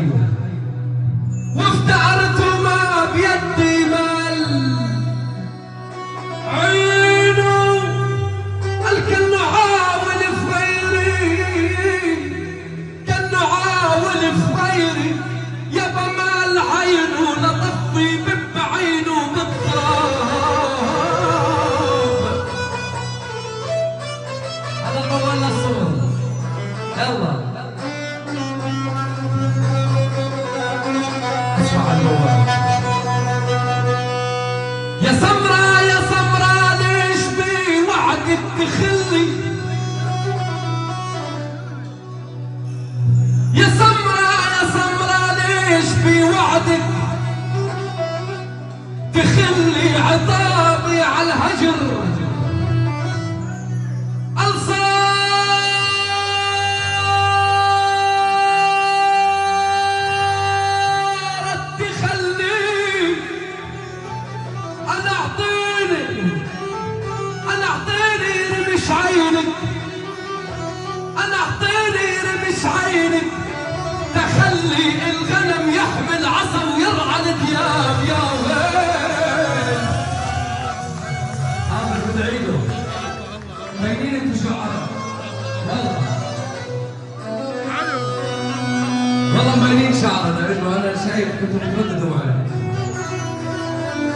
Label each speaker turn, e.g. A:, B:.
A: ايوه. وافتقرت وما بيدي مال عينه الكل عاول في غيري، كان عاول في غيري يابا مال عينه لطفي بعينه بالتراب. هذا الموال الصور يلا اسمع الموال. يا سمرة يا سمرة ليش بوعدك تخلي، يا سمرة يا سمرة ليش بوعدك تخلي عطابي على الهجر أنا أعطيني رمش عينك تخلي الغنم يحمل عصا ويرعى الدياب يا ويل. حاضر بدعيله مبينين انتو شعراء والله مبينين شعراء لأنه أنا شايف كنتوا بترددوا معي.